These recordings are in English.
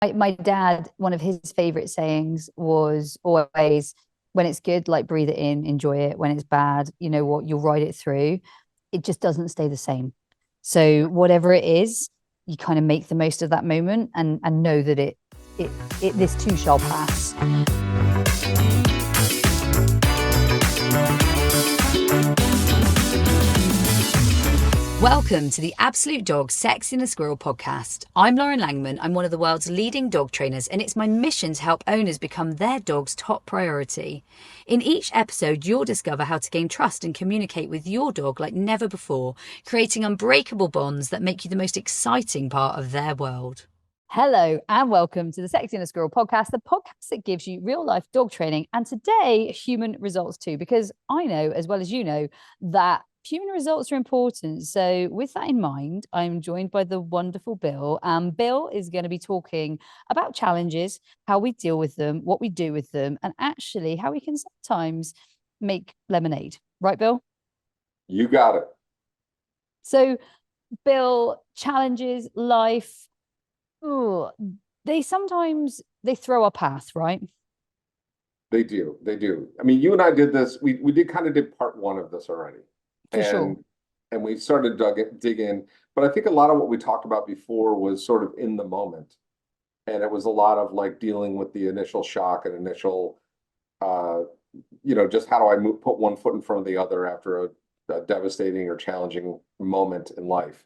My dad, one of his favorite sayings was always, when it's good, like breathe it in, enjoy it. When it's bad, you know what, you'll ride it through. It just doesn't stay the same. So whatever it is, you kind of make the most of that moment and know that it this too shall pass. Welcome to the absoluteDOGS Sexier and the Squirrel podcast. I'm Lauren Langman. I'm one of the world's leading dog trainers, and it's my mission to help owners become their dog's top priority. In each episode, you'll discover how to gain trust and communicate with your dog like never before, creating unbreakable bonds that make you the most exciting part of their world. Hello and welcome to the Sexier and the Squirrel podcast, the podcast that gives you real life dog training and today human results too, because I know as well as you know that human results are important. So with that in mind, I'm joined by the wonderful Bill. Bill is going to be talking about challenges, how we deal with them, what we do with them, and actually how we can sometimes make lemonade. Right, Bill? You got it. So, Bill, challenges, life, oh, they throw a path, right? They do. They do. I mean, you and I did this. We did kind of did part one of this already. For sure. And we started dig in. But I think a lot of what we talked about before was sort of in the moment. And it was a lot of like dealing with the initial shock and initial, just how do I put one foot in front of the other after a devastating or challenging moment in life.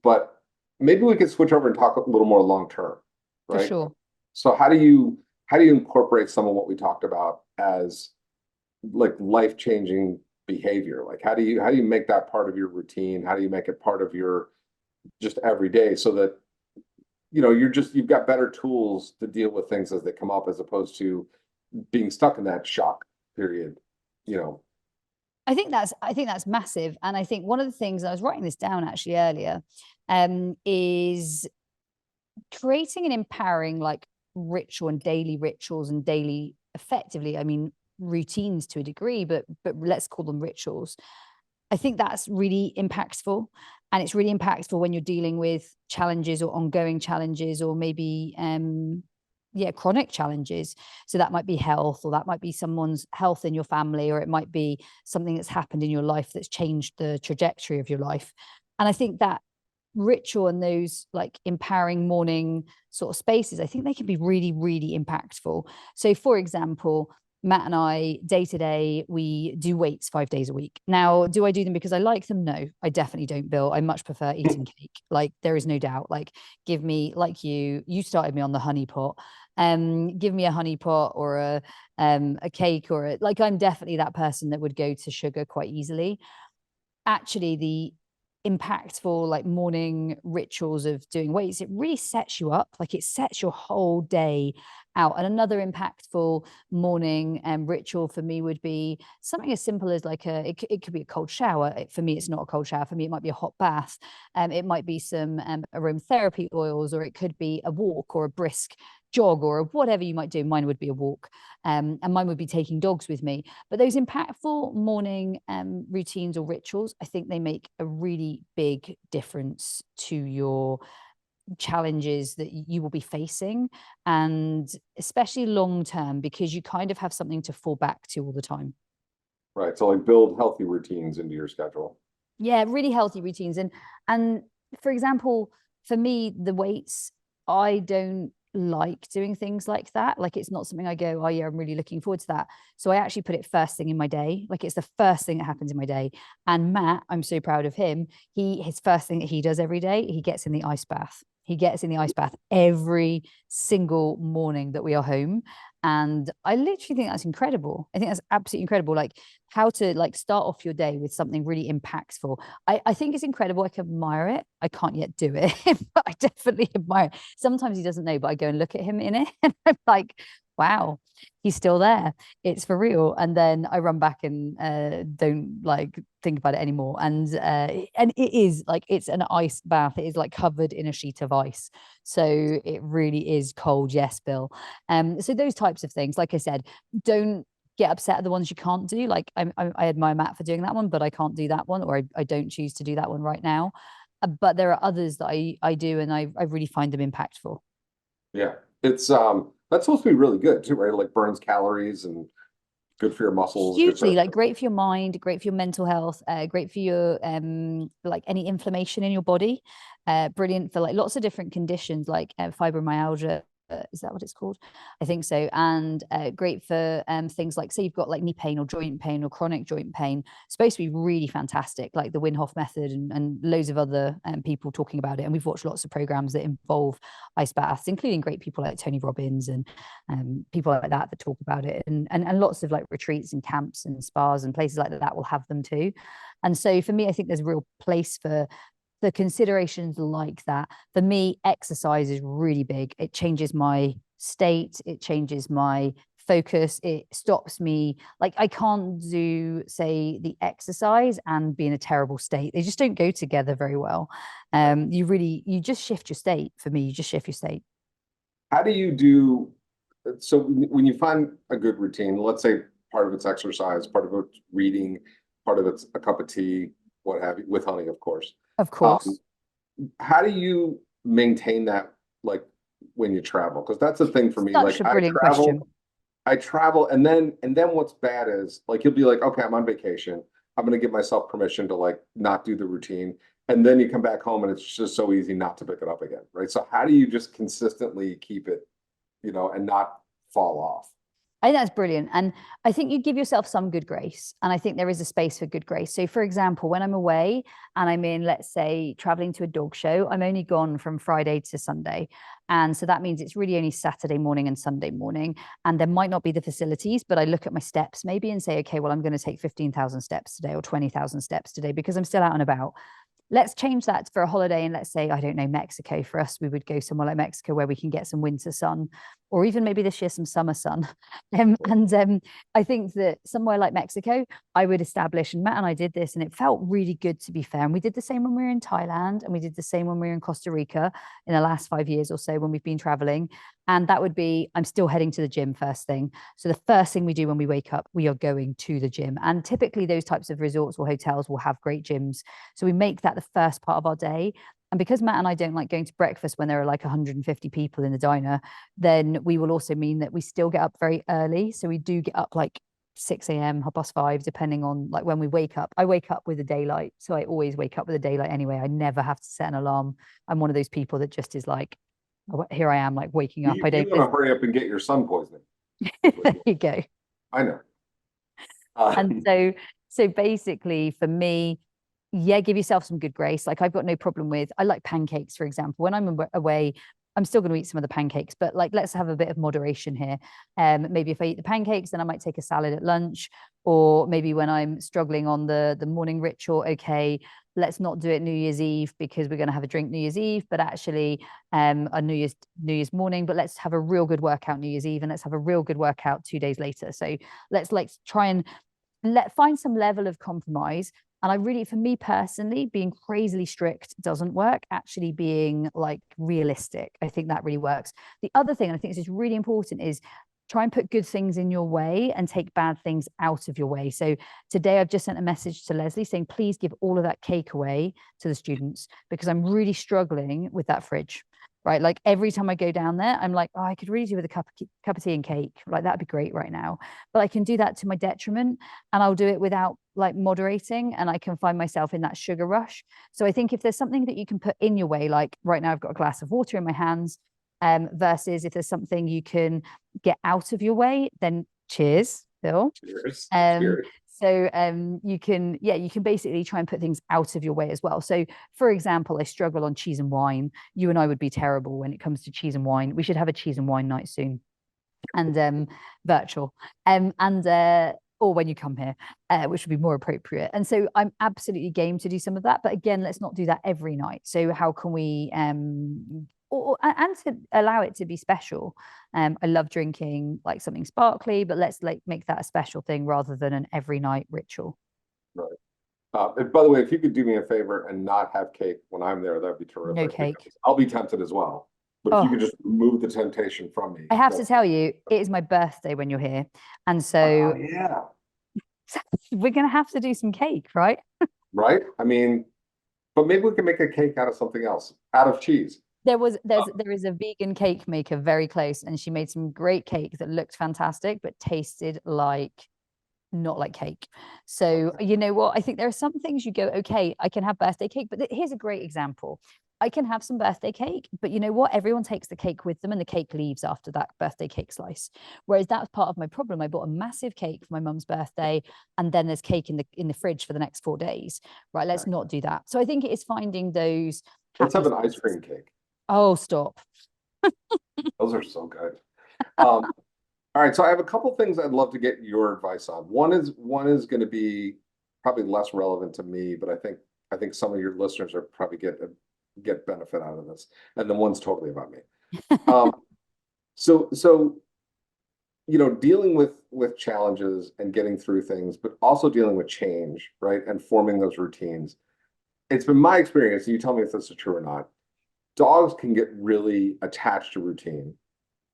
But maybe we could switch over and talk a little more long term, right? For sure. So how do you incorporate some of what we talked about as like life-changing behavior? Like how do you make that part of your routine? How do you make it part of your just every day so that you've got better tools to deal with things as they come up as opposed to being stuck in that shock period, I think that's massive. And I think one of the things, I was writing this down actually earlier, is creating an empowering like ritual and daily rituals and daily effectively, I mean, routines to a degree, but let's call them rituals. I think that's really impactful. And it's really impactful when you're dealing with challenges or ongoing challenges or maybe chronic challenges. So that might be health, or that might be someone's health in your family, or it might be something that's happened in your life that's changed the trajectory of your life. And I think that ritual and those like empowering morning sort of spaces, I think they can be really, really impactful. So for example, Matt and I, day to day, we do weights 5 days a week. Now, do I do them because I like them? No, I definitely don't, Bill. I much prefer eating cake. Like, there is no doubt. Like, give me, like you started me on the honey pot. Give me a honey pot or a cake or like, I'm definitely that person that would go to sugar quite easily. Actually, the impactful like morning rituals of doing weights, it really sets you up, like it sets your whole day out. And another impactful morning ritual for me would be something as simple as like it could be a cold shower. For me, it's not a cold shower. For me, it might be a hot bath. It might be some aromatherapy oils, or it could be a walk or a brisk jog or whatever you might do. Mine would be a walk, and mine would be taking dogs with me. But those impactful morning routines or rituals, I think they make a really big difference to your challenges that you will be facing, and especially long term, because you kind of have something to fall back to all the time. Right. So like build healthy routines into your schedule. Yeah, really healthy routines. And for example, for me, the weights, I don't like doing things like that. Like, it's not something I go, oh yeah, I'm really looking forward to that. So I actually put it first thing in my day. Like, it's the first thing that happens in my day. And Matt, I'm so proud of him. His first thing that he does every day, he gets in the ice bath. He gets in the ice bath every single morning that we are home. And I literally think that's incredible. I think that's absolutely incredible. Like, how to like start off your day with something really impactful. I think it's incredible. I can admire it. I can't yet do it, but I definitely admire it. Sometimes he doesn't know, but I go and look at him in it and I'm like, wow, he's still there. It's for real. And then I run back and don't like think about it anymore. And it is like, it's an ice bath. It is like covered in a sheet of ice. So it really is cold. Yes, Bill. So those types of things, like I said, don't get upset at the ones you can't do. Like I admire Matt for doing that one, but I can't do that one, or I don't choose to do that one right now. But there are others that I do, and I really find them impactful. Yeah. It's that's supposed to be really good too, right? Like burns calories and good for your muscles, good for Hugely, like everything. great for your mind, great for your mental health, great for your like any inflammation in your body, brilliant for like lots of different conditions like fibromyalgia. Is that what it's called? I think so. And great for things like, say you've got like knee pain or joint pain or chronic joint pain. It's supposed to be really fantastic, like the Wim Hof method and loads of other people talking about it. And we've watched lots of programs that involve ice baths, including great people like Tony Robbins and people like that that talk about it, and lots of like retreats and camps and spas and places like that will have them too. And so for me, I think there's a real place for the considerations like that. For me, exercise is really big. It changes my state, it changes my focus, it stops me, like I can't do, say, the exercise and be in a terrible state. They just don't go together very well. You just shift your state. For me, you just shift your state. How do you do so when you find a good routine, let's say part of it's exercise, part of it's reading, part of it's a cup of tea, what have you, with honey, of course. Of Um, course. how do you maintain that like when you travel? Because that's the thing for me. Such Like a brilliant question. I travel and then what's bad is like you'll be like, okay, I'm on vacation. I'm gonna give myself permission to like not do the routine. And then you come back home and it's just so easy not to pick it up again, right? So how do you just consistently keep it, and not fall off? I think that's brilliant. And I think you give yourself some good grace. And I think there is a space for good grace. So, for example, when I'm away and I'm in, let's say, traveling to a dog show, I'm only gone from Friday to Sunday. And so that means it's really only Saturday morning and Sunday morning. And there might not be the facilities, but I look at my steps maybe and say, okay, well, I'm going to take 15,000 steps today or 20,000 steps today because I'm still out and about. Let's change that for a holiday. And let's say, I don't know, Mexico. For us, we would go somewhere like Mexico where we can get some winter sun, or even maybe this year some summer sun. And I think that somewhere like Mexico, I would establish, and Matt and I did this, and it felt really good, to be fair. And we did the same when we were in Thailand, and we did the same when we were in Costa Rica in the last 5 years or so when we've been traveling. And that would be, I'm still heading to the gym first thing. So the first thing we do when we wake up, we are going to the gym. And typically those types of resorts or hotels will have great gyms. So we make that the first part of our day. And because Matt and I don't like going to breakfast when there are like 150 people in the diner, then we will also mean that we still get up very early. So we do get up like 6 a.m., 5:30, depending on like when we wake up. I wake up with the daylight. So I always wake up with the daylight anyway. I never have to set an alarm. I'm one of those people that just is like, oh, here I am, like waking up. You, I you don't, want to hurry up and get your sun poisoning. there you go. I know. And so basically for me, yeah, give yourself some good grace. Like I've got no problem with, I like pancakes, for example. When I'm away, I'm still going to eat some of the pancakes, but like let's have a bit of moderation here. Maybe if I eat the pancakes, then I might take a salad at lunch, or maybe when I'm struggling on the morning ritual, okay, let's not do it New Year's Eve because we're going to have a drink New Year's Eve, but actually a New Year's morning, but let's have a real good workout New Year's Eve and let's have a real good workout 2 days later. So let's like try and find some level of compromise. And I really, for me personally, being crazily strict doesn't work. Actually being like realistic, I think that really works. The other thing, and I think this is really important, is try and put good things in your way and take bad things out of your way. So today I've just sent a message to Leslie saying, please give all of that cake away to the students because I'm really struggling with that fridge. Right. Like every time I go down there, I'm like, oh, I could really do with a cup of tea and cake. Like that'd be great right now. But I can do that to my detriment and I'll do it without like moderating and I can find myself in that sugar rush. So I think if there's something that you can put in your way, like right now I've got a glass of water in my hands, versus if there's something you can get out of your way, then cheers, Phil. Cheers. Um, Cheers. so you can basically try and put things out of your way as well. So for example, I struggle on cheese and wine. You and I would be terrible when it comes to cheese and wine. We should have a cheese and wine night soon and virtual. And or when you come here, which would be more appropriate. And so I'm absolutely game to do some of that. But again, let's not do that every night. So how can we and to allow it to be special. I love drinking like something sparkly, but let's like make that a special thing rather than an every night ritual. Right. And by the way, if you could do me a favor and not have cake when I'm there, that'd be terrific. No cake. I'll be tempted as well. But if you could Oh, just remove the temptation from me. I have to tell you, it is my birthday when you're here. And so yeah. we're going to have to do some cake, right? Right? I mean, but maybe we can make a cake out of something else, out of cheese. there is a vegan cake maker very close, and she made some great cake that looked fantastic but tasted like not like cake. So you know what, I think there are some things you go, okay, I can have birthday cake, but here's a great example. I can have some birthday cake, but you know what, everyone takes the cake with them and the cake leaves after that birthday cake slice. Whereas that's part of my problem. I bought a massive cake for my mum's birthday, and then there's cake in the fridge for the next 4 days. Right, let's not do that. So I think it is finding those. Let's have an ice cream cake. Oh, stop. Those are so good. All right, so I have a couple things I'd love to get your advice on. One is going to be probably less relevant to me, but I think some of your listeners are probably get benefit out of this, and then one's totally about me. So dealing with challenges and getting through things, but also dealing with change, right, and forming those routines. It's been my experience, and you tell me if this is true or not. Dogs can get really attached to routine,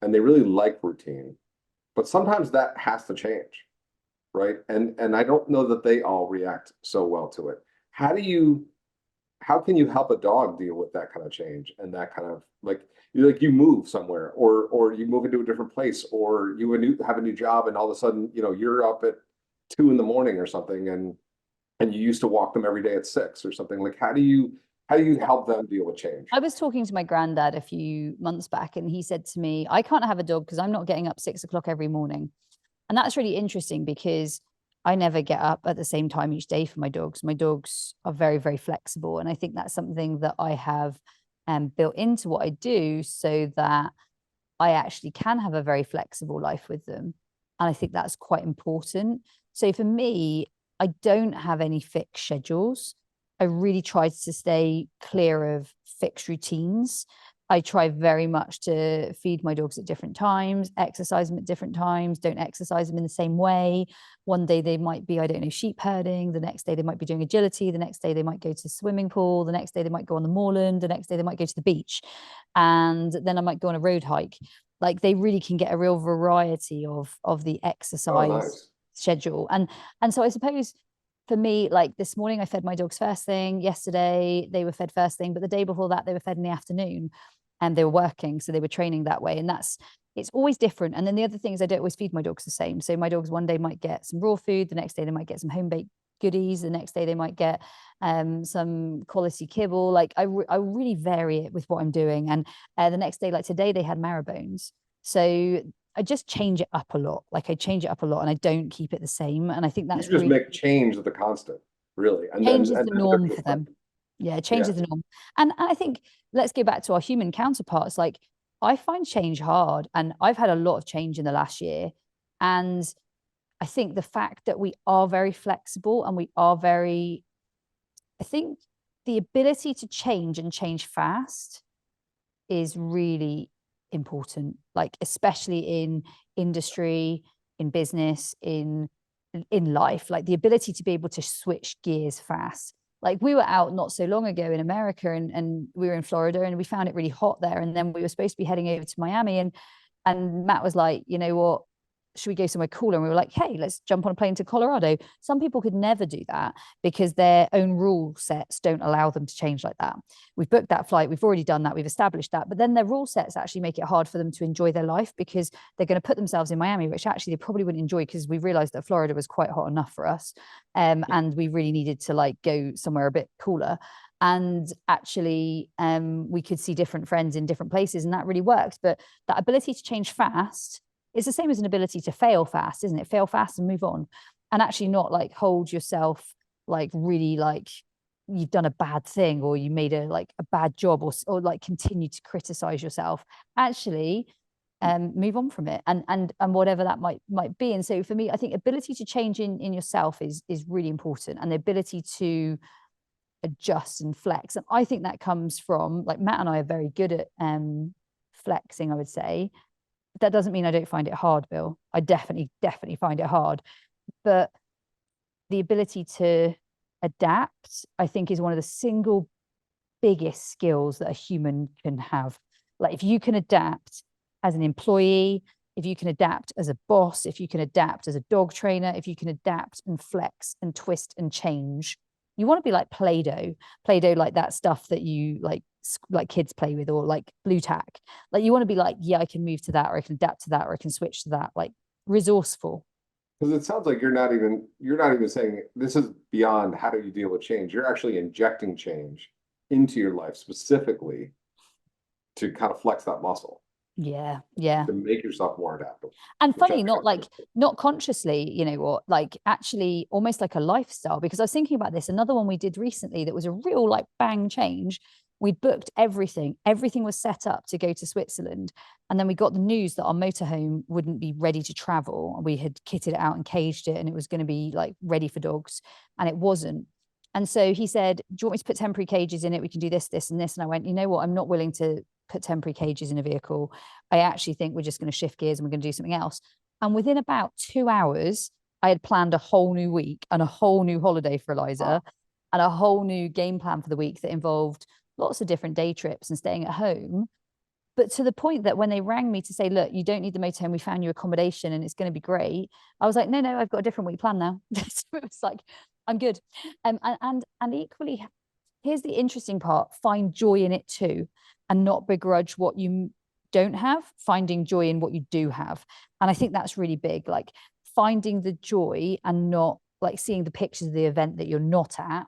and they really like routine, but sometimes that has to change, right? And I don't know that they all react so well to it. How can you help a dog deal with that kind of change and that kind of like you move somewhere, or you move into a different place, or you have a new job, and all of a sudden you're up at 2 a.m. or something, and you used to walk them every day at 6 or something. Like how do you help them deal with change? I was talking to my granddad a few months back, and he said to me, I can't have a dog because I'm not getting up 6 o'clock every morning. And that's really interesting because I never get up at the same time each day for my dogs. My dogs are very, very flexible. And I think that's something that I have built into what I do so that I actually can have a very flexible life with them. And I think that's quite important. So for me, I don't have any fixed schedules. I really try to stay clear of fixed routines. I try very much to feed my dogs at different times, exercise them at different times, don't exercise them in the same way. One day they might be, I don't know, sheep herding. The next day they might be doing agility. The next day they might go to the swimming pool. The next day they might go on the moorland. The next day they might go to the beach. And then I might go on a road hike. Like they really can get a real variety of the exercise schedule. And so I suppose for me, like this morning, I fed my dogs first thing. Yesterday, they were fed first thing, but the day before that, they were fed in the afternoon, and they were working, so they were training that way. And it's always different. And then the other thing is I don't always feed my dogs the same. So my dogs one day might get some raw food, the next day they might get some home baked goodies, the next day they might get some quality kibble. Like I really vary it with what I'm doing. And the next day, like today, they had marrow bones. So I just change it up a lot. Like I change it up a lot, and I don't keep it the same. And I think that's you just make change the constant, really. And change is the norm for them. Yeah, change is the norm. And I think let's go back to our human counterparts. Like I find change hard, and I've had a lot of change in the last year. And I think the fact that we are very flexible and we are very, I think the ability to change and change fast is really important, like especially in industry, in business, in life, like the ability to be able to switch gears fast. Like we were out not so long ago in America, and we were in Florida, and we found it really hot there, and then we were supposed to be heading over to Miami, and Matt was like, you know what, should we go somewhere cooler? And we were like, hey, let's jump on a plane to Colorado. Some people could never do that because their own rule sets don't allow them to change like that. We've booked that flight. We've already done that. We've established that. But then their rule sets actually make it hard for them to enjoy their life because they're going to put themselves in Miami, which actually they probably wouldn't enjoy because we realized that Florida was quite hot enough for us. And we really needed to like go somewhere a bit cooler. And actually we could see different friends in different places, and that really worked. But that ability to change fast, it's the same as an ability to fail fast, isn't it? Fail fast and move on, and actually not like hold yourself like really like you've done a bad thing or you made a bad job, or like continue to criticize yourself. Actually move on from it, and whatever that might be. And so for me, I think ability to change in yourself is really important, and the ability to adjust and flex. And I think that comes from, like, Matt and I are very good at flexing, I would say. That doesn't mean I don't find it hard, Bill. I definitely find it hard. But the ability to adapt, I think, is one of the single biggest skills that a human can have. Like if you can adapt as an employee, if you can adapt as a boss, if you can adapt as a dog trainer, if you can adapt and flex and twist and change, you want to be like Play-Doh, like that stuff that you like like kids play with, or like blue tack. Like you want to be like, yeah, I can move to that, or I can adapt to that, or I can switch to that. Like resourceful. Because it sounds like you're not even saying this is beyond how do you deal with change. You're actually injecting change into your life specifically to kind of flex that muscle, Yeah, yeah. to make yourself more adaptable. And Which I funny, think not is like, really cool. not consciously, you know what, like actually almost like a lifestyle. Because I was thinking about this, another one we did recently that was a real like bang change. We'd booked everything, everything was set up to go to Switzerland. And then we got the news that our motorhome wouldn't be ready to travel. We had kitted it out and caged it, and it was going to be like ready for dogs, and it wasn't. And so he said, do you want me to put temporary cages in it? We can do this, this, and this. And I went, you know what? I'm not willing to put temporary cages in a vehicle. I actually think we're just going to shift gears and we're going to do something else. And within about 2 hours, I had planned a whole new week and a whole new holiday for Eliza, and a whole new game plan for the week that involved lots of different day trips and staying at home. But to the point that when they rang me to say, look, you don't need the motorhome, we found you accommodation and it's going to be great, I was like, no, no, I've got a different week plan now. So it was like, I'm good. And equally, here's the interesting part: find joy in it too, and not begrudge what you don't have, finding joy in what you do have. And I think that's really big, like finding the joy and not like seeing the pictures of the event that you're not at,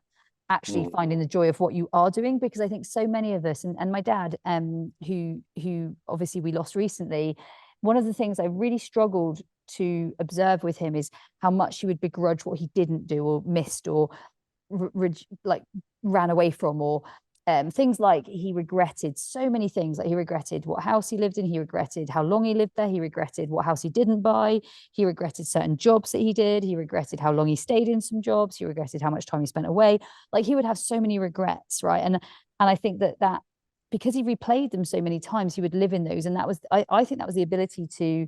actually finding the joy of what you are doing. Because I think so many of us, and my dad, who obviously we lost recently, one of the things I really struggled to observe with him is how much he would begrudge what he didn't do or missed, or like ran away from, or things like he regretted so many things. Like he regretted what house he lived in, he regretted how long he lived there, he regretted what house he didn't buy, he regretted certain jobs that he did, he regretted how long he stayed in some jobs, he regretted how much time he spent away. Like he would have so many regrets, right? And I think that because he replayed them so many times, he would live in those. And that was, I think that was the ability to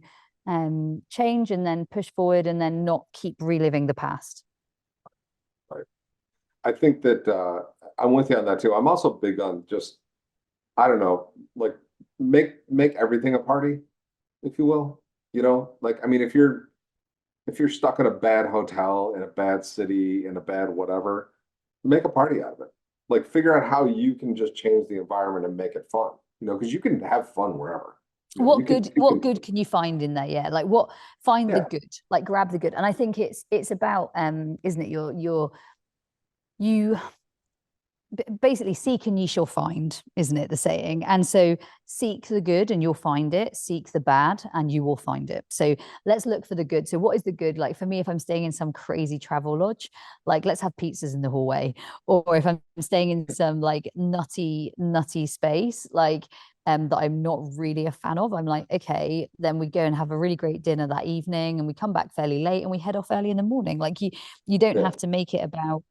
change and then push forward and then not keep reliving the past. Right. I think that I'm with you on that too. I'm also big on just, I don't know, like make everything a party, if you will. You know, like I mean, if you're stuck in a bad hotel in a bad city in a bad whatever, make a party out of it. Like figure out how you can just change the environment and make it fun. You know, because you can have fun wherever. You know, What good, what good can you find in there? Yeah, like what, find the yeah, good, like grab the good. And I think it's about isn't it, you basically seek and ye shall find, isn't it the saying? And so seek the good and you'll find it, seek the bad and you will find it. So let's look for the good. So what is the good? Like for me, if I'm staying in some crazy travel lodge, like let's have pizzas in the hallway. Or if I'm staying in some like nutty space, like that I'm not really a fan of, I'm like, okay, then we go and have a really great dinner that evening and we come back fairly late and we head off early in the morning. Like you don't have to make it about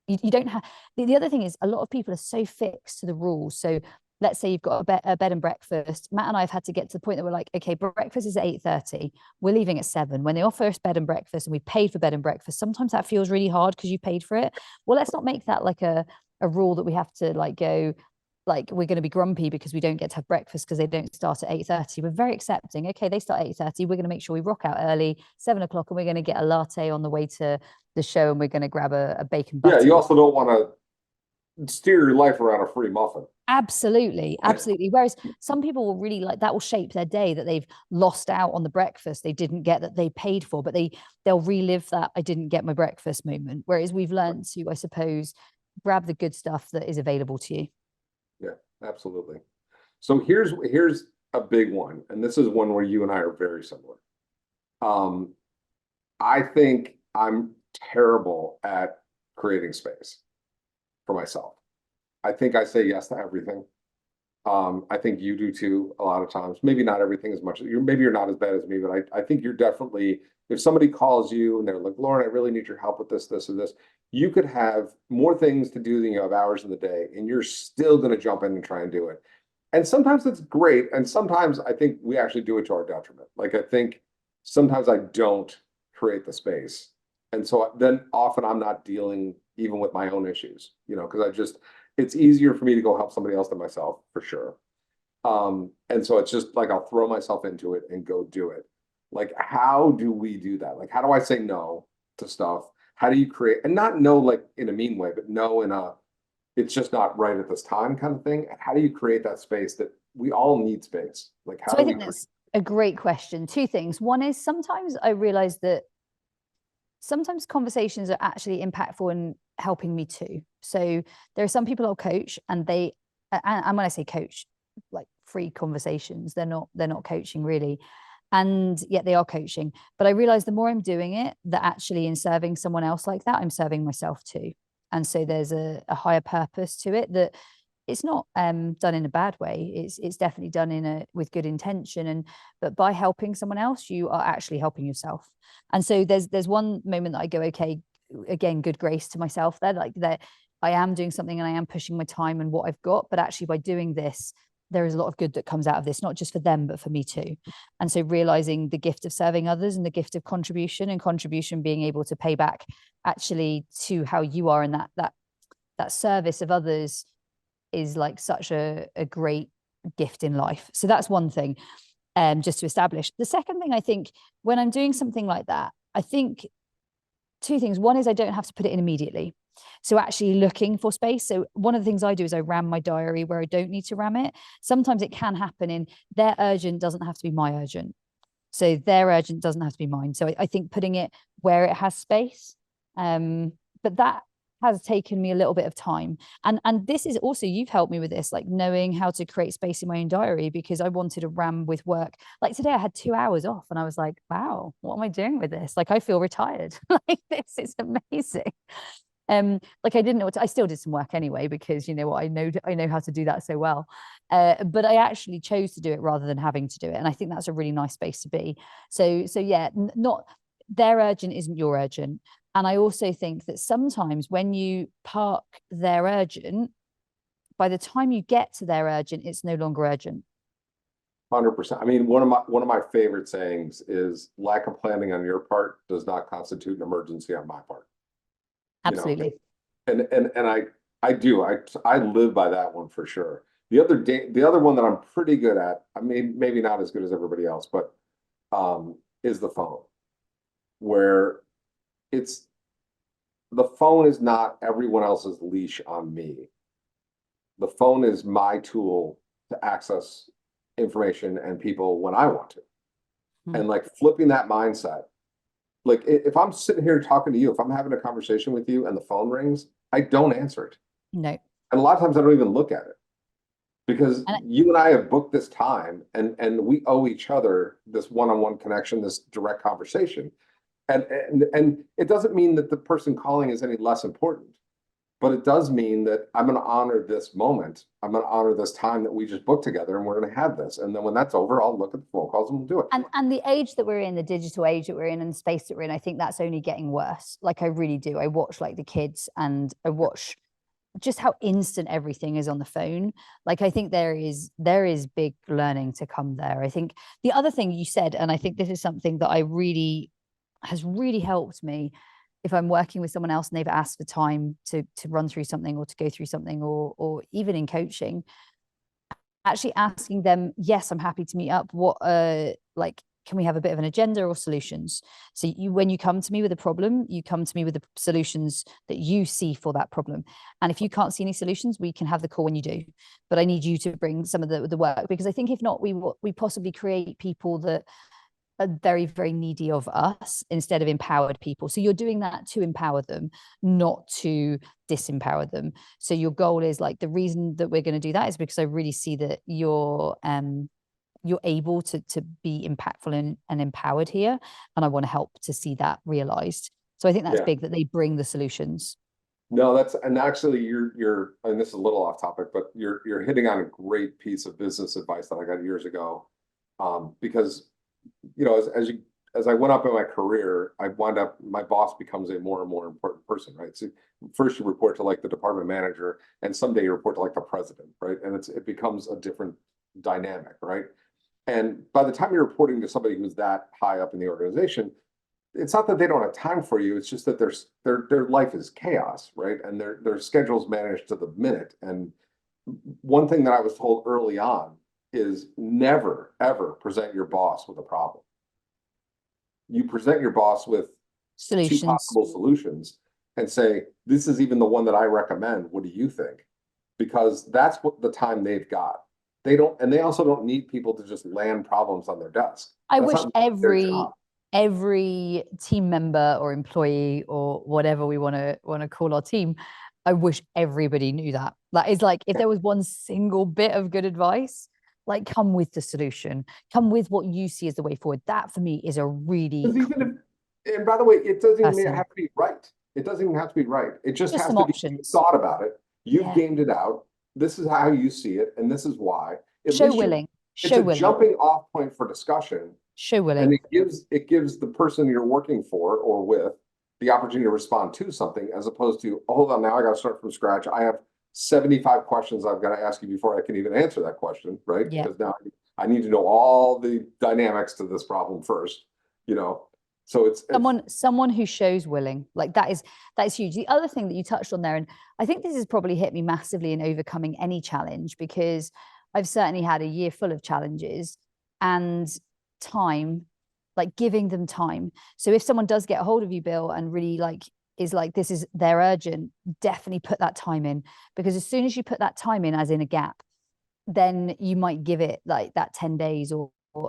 you don't have. The other thing is a lot of people are so fixed to the rules. So let's say you've got a bed and breakfast. Matt and I have had to get to the point that we're like, okay, breakfast is at 8:30, we're leaving at 7. When they offer us bed and breakfast and we paid for bed and breakfast, sometimes that feels really hard because you paid for it. Well, let's not make that like a rule that we have to like go, like we're going to be grumpy because we don't get to have breakfast because they don't start at 8:30. We're very accepting. Okay, they start at 8:30, we're going to make sure we rock out early, 7 o'clock, and we're going to get a latte on the way to the show, and we're going to grab a bacon yeah. butter. You also don't want to steer your life around a free muffin. Absolutely, absolutely. Whereas some people will really like that will shape their day, that they've lost out on the breakfast they didn't get that they paid for, but they'll relive that I didn't get my breakfast moment. Whereas we've learned to, I suppose, grab the good stuff that is available to you. Yeah, absolutely. So here's a big one, and this is one where you and I are very similar. I think I'm terrible at creating space for myself. I think I say yes to everything. I think you do too, a lot of times. Maybe not everything as much as maybe you're not as bad as me, but I think you're definitely, if somebody calls you and they're like, Lauren, I really need your help with this, this, or this, you could have more things to do than you have hours in the day, and you're still going to jump in and try and do it. And sometimes it's great. And sometimes I think we actually do it to our detriment. Like I think sometimes I don't create the space. And so then often I'm not dealing even with my own issues, you know, because it's easier for me to go help somebody else than myself, for sure. And so it's just like I'll throw myself into it and go do it. Like, how do we do that? Like, how do I say no to stuff? How do you create, and not no like in a mean way, but no in a, it's just not right at this time kind of thing? And how do you create that space that we all need space? Like, how So do I we think that's a great question. Two things. One is sometimes I realize that sometimes conversations are actually impactful in helping me too. So there are some people I'll coach, and and when I say coach, like free conversations, they're not coaching really, and yet they are coaching. But I realize the more I'm doing it, that actually in serving someone else like that, I'm serving myself too. And so there's a higher purpose to it, that it's not done in a bad way. It's definitely done with good intention, and but by helping someone else, you are actually helping yourself. And so there's one moment that I go, okay, again, good grace to myself there, like that I am doing something and I am pushing my time and what I've got, but actually by doing this, there is a lot of good that comes out of this, not just for them, but for me too. And so realizing the gift of serving others and the gift of contribution, and contribution being able to pay back actually to how you are in that service of others is like such a great gift in life. So that's one thing, just to establish. The second thing, I think, when I'm doing something like that, I think two things. One is I don't have to put it in immediately. So actually looking for space. So one of the things I do is I ram my diary where I don't need to ram it. Sometimes it can happen in their urgent doesn't have to be my urgent. So their urgent doesn't have to be mine. So I think putting it where it has space. But that has taken me a little bit of time. And this is also, you've helped me with this, like knowing how to create space in my own diary, because I wanted to ram with work. Like today I had 2 hours off and I was like, wow, what am I doing with this? Like, I feel retired. Like, this is amazing. Like I didn't know I still did some work anyway, because you know what, I know how to do that so well. But I actually chose to do it rather than having to do it. And I think that's a really nice space to be. So yeah, not their urgent isn't your urgent. And I also think that sometimes when you park their urgent, by the time you get to their urgent, it's no longer urgent. 100%. I mean, one of my favorite sayings is lack of planning on your part does not constitute an emergency on my part. Absolutely. And I live by that one for sure. The other one that I'm pretty good at, I mean, maybe not as good as everybody else, but is the phone, where the phone is not everyone else's leash on me. The phone is my tool to access information and people when I want to. And like flipping that mindset, like if I'm sitting here talking to you, if I'm having a conversation with you and the phone rings, I don't answer it. No. And a lot of times I don't even look at it, because And you and I have booked this time, and we owe each other this one-on-one connection, this direct conversation. And it doesn't mean that the person calling is any less important, but it does mean that I'm going to honor this moment. I'm going to honor this time that we just booked together, and we're going to have this. And then when that's over, I'll look at the phone calls and we'll do it. And the age that we're in, the digital age that we're in, and the space that we're in, I think that's only getting worse. Like, I really do. I watch like the kids, and I watch just how instant everything is on the phone. Like, I think there is big learning to come there. I think the other thing you said, and I think this is something that has really helped me, if I'm working with someone else and they've asked for time to run through something or to go through something, or even in coaching, actually asking them, yes, I'm happy to meet up. What like, can we have a bit of an agenda or solutions? So when you come to me with a problem, you come to me with the solutions that you see for that problem. And if you can't see any solutions, we can have the call when you do. But I need you to bring some of the work, because I think if not, we possibly create people that are very, very needy of us instead of empowered people. So you're doing that to empower them, not to disempower them. So your goal is like, the reason that we're going to do that is because I really see that you're able to be impactful and empowered here, and I want to help to see that realized. So I think that's big, that they bring the solutions. No, and actually and this is a little off topic, but you're hitting on a great piece of business advice that I got years ago. Because as I went up in my career, my boss becomes a more and more important person, right? So first you report to like the department manager, and someday you report to like the president, right? And it becomes a different dynamic, right? And by the time you're reporting to somebody who's that high up in the organization, it's not that they don't have time for you. It's just that their life is chaos, right? And their schedules managed to the minute. And one thing that I was told early on is never, ever present your boss with a problem. You present your boss with Solutions. 2 possible solutions and say, this is even the one that I recommend. What do you think? because that's what the time they've got. They don't, and they also don't need people to just land problems on their desk. I That's wish not their job. every team member or employee or whatever we want to call our team, I wish everybody knew that. That is like, if there was one single bit of good advice, like, come with the solution, come with what you see as the way forward. That for me is a really Even if, and by the way, it doesn't even person. have to be right. It doesn't even have to be right. It just has Some to be, you options. thought about it, you've Yeah. gamed it out. This is how you see it, and this is why. At Show least willing. it's Show a willing. jumping off point for discussion, Show and willing. it gives the person you're working for or with the opportunity to respond to something, as opposed to, oh, hold on, now I got to start from scratch. I have 75 questions I've got to ask you before I can even answer that question, right? Yeah. Because now I need to know all the dynamics to this problem first, you know. So it's someone who shows willing, like that is huge. The other thing that you touched on there, and I think this has probably hit me massively in overcoming any challenge, because I've certainly had a year full of challenges, and time, like giving them time. So if someone does get a hold of you, Bill, and really like is like, this is, they're urgent, definitely put that time in, because as soon as you put that time in, as in a gap, then you might give it like that 10 days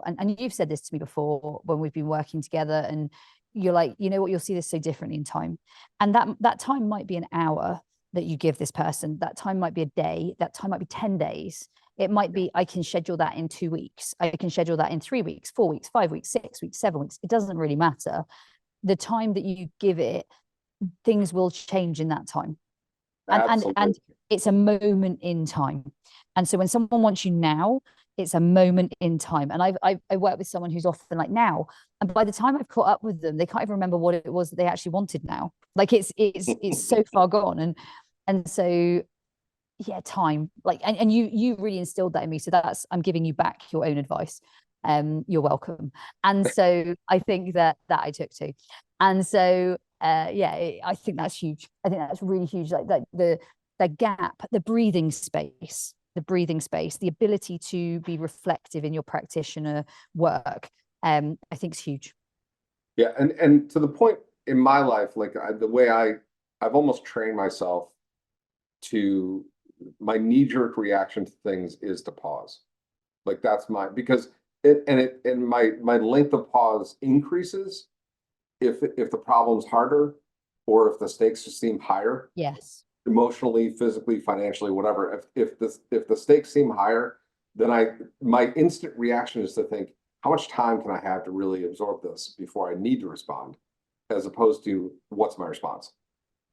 and you've said this to me before when we've been working together, and you're like, you know what, you'll see this so differently in time. And that time might be an hour that you give this person. That time might be a day. That time might be 10 days. It might be, I can schedule that in 2 weeks. I can schedule that in 3 weeks, 4 weeks, 5 weeks, 6 weeks, 7 weeks. It doesn't really matter. The time that you give it, things will change in that time. And it's a moment in time. And so when someone wants you now, it's a moment in time. And I work with someone who's often like now, and by the time I've caught up with them, they can't even remember what it was that they actually wanted now. Like it's so far gone. And so yeah, time, like, and you really instilled that in me. So I'm giving you back your own advice. You're welcome. And so I think that I took to. And so I think that's huge. I think that's really huge. Like the gap, the breathing space, the ability to be reflective in your practitioner work, I think is huge. Yeah, and to the point in my life, like the way I've almost trained myself to, my knee-jerk reaction to things is to pause. Like that's because my length of pause increases if the problem's harder, or if the stakes just seem higher. Yes. Emotionally, physically, financially, whatever. If the stakes seem higher, then my instant reaction is to think, how much time can I have to really absorb this before I need to respond, as opposed to what's my response.